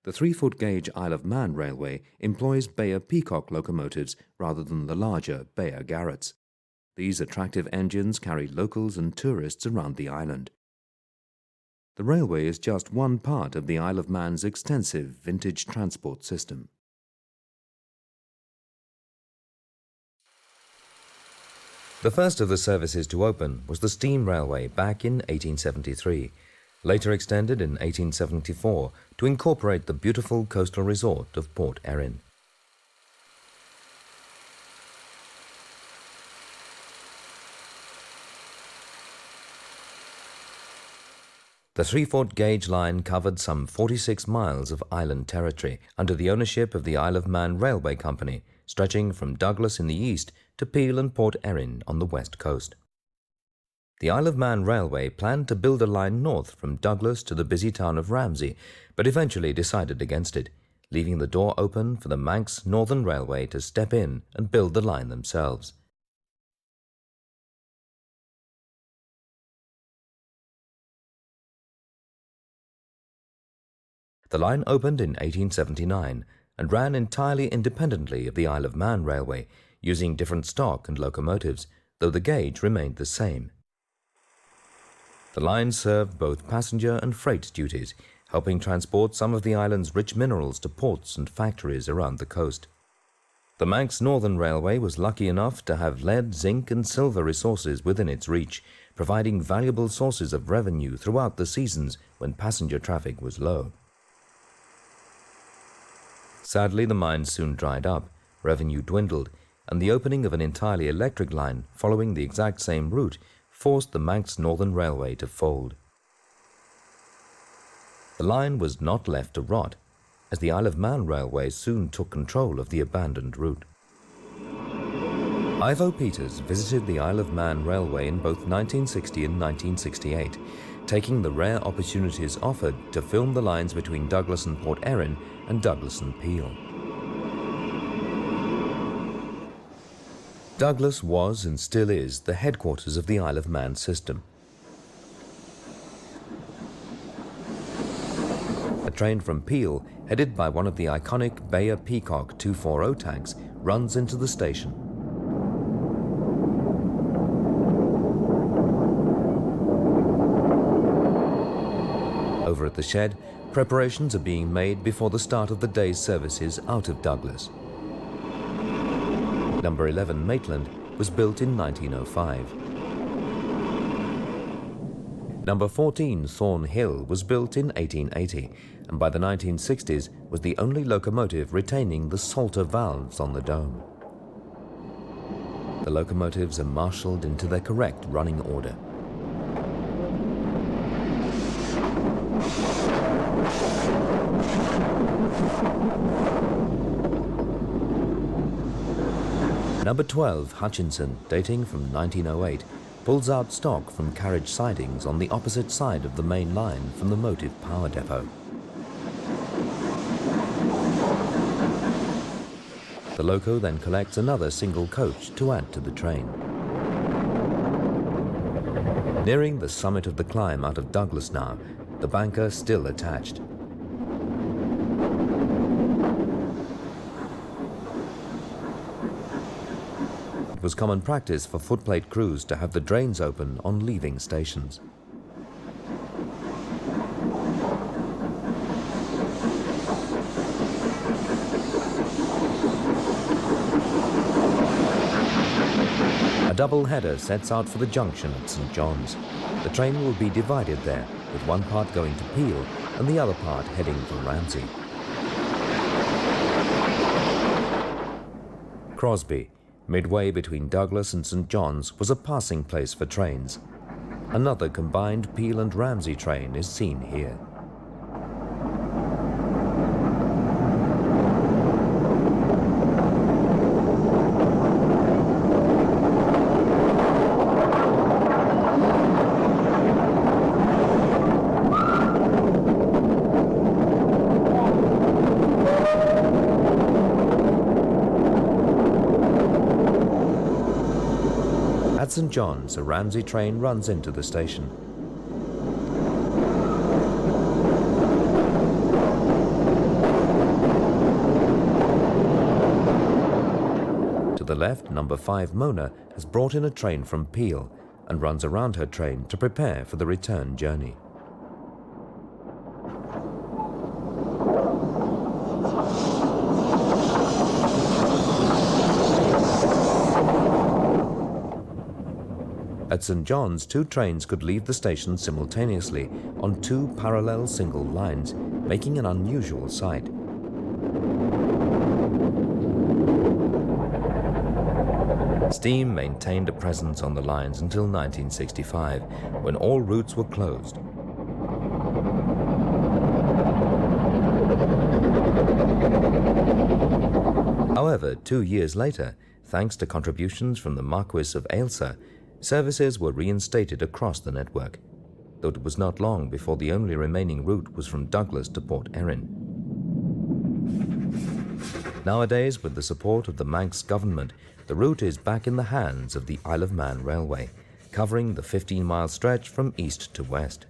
The 3-foot gauge Isle of Man railway employs Bayer Peacock locomotives rather than the larger Bayer Garretts. These attractive engines carry locals and tourists around the island. The railway is just one part of the Isle of Man's extensive vintage transport system. The first of the services to open was the steam railway back in 1873, later extended in 1874 to incorporate the beautiful coastal resort of Port Erin. The 3-foot gauge line covered some 46 miles of island territory under the ownership of the Isle of Man Railway Company, stretching from Douglas in the east to Peel and Port Erin on the west coast. The Isle of Man Railway planned to build a line north from Douglas to the busy town of Ramsey, but eventually decided against it, leaving the door open for the Manx Northern Railway to step in and build the line themselves. The line opened in 1879 and ran entirely independently of the Isle of Man Railway, using different stock and locomotives, though the gauge remained the same. The line served both passenger and freight duties, helping transport some of the island's rich minerals to ports and factories around the coast. The Manx Northern Railway was lucky enough to have lead, zinc and silver resources within its reach, providing valuable sources of revenue throughout the seasons when passenger traffic was low. Sadly, the mines soon dried up, revenue dwindled, and the opening of an entirely electric line following the exact same route forced the Manx Northern Railway to fold. The line was not left to rot, as the Isle of Man Railway soon took control of the abandoned route. Ivo Peters visited the Isle of Man Railway in both 1960 and 1968, taking the rare opportunities offered to film the lines between Douglas and Port Erin and Douglas and Peel. Douglas was and still is the headquarters of the Isle of Man system. A train from Peel, headed by one of the iconic Bayer Peacock 240 tanks, runs into the station. Over at the shed, preparations are being made before the start of the day's services out of Douglas. Number 11 Maitland was built in 1905. Number 14 Thornhill was built in 1880, and by the 1960s was the only locomotive retaining the salter valves on the dome. The locomotives are marshalled into their correct running order. Number 12 Hutchinson, dating from 1908, pulls out stock from carriage sidings on the opposite side of the main line from the motive power depot. The loco then collects another single coach to add to the train. Nearing the summit of the climb out of Douglas now, the banker still attached. It was common practice for footplate crews to have the drains open on leaving stations. A double header sets out for the junction at St. John's. The train will be divided there, with one part going to Peel and the other part heading for Ramsey. Crosby, midway between Douglas and St. John's, was a passing place for trains. Another combined Peel and Ramsey train is seen here. At St. John's, a Ramsey train runs into the station. left, number 5 Mona has brought in a train from Peel and runs around her train to prepare for the return journey. At St John's, 2 trains could leave the station simultaneously on 2 parallel single lines, making an unusual sight. Steam maintained a presence on the lines until 1965, when all routes were closed. However, 2 years later, thanks to contributions from the Marquis of Ailsa, services were reinstated across the network, though it was not long before the only remaining route was from Douglas to Port Erin. Nowadays, with the support of the Manx government, the route is back in the hands of the Isle of Man Railway, covering the 15-mile stretch from east to west.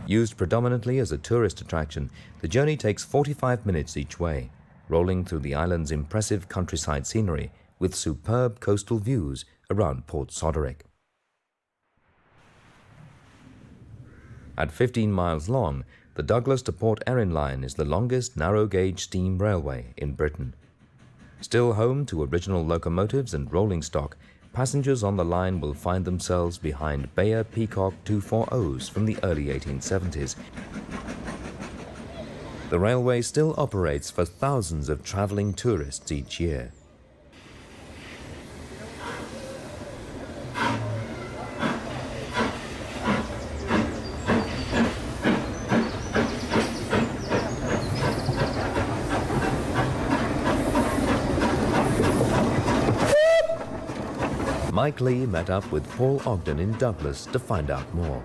Used predominantly as a tourist attraction, the journey takes 45 minutes each way, rolling through the island's impressive countryside scenery with superb coastal views around Port Soderick. At 15 miles long, the Douglas to Port Erin line is the longest narrow-gauge steam railway in Britain. Still home to original locomotives and rolling stock, passengers on the line will find themselves behind Bayer Peacock 240s from the early 1870s. The railway still operates for thousands of travelling tourists each year. Mike Lee met up with Paul Ogden in Douglas to find out more.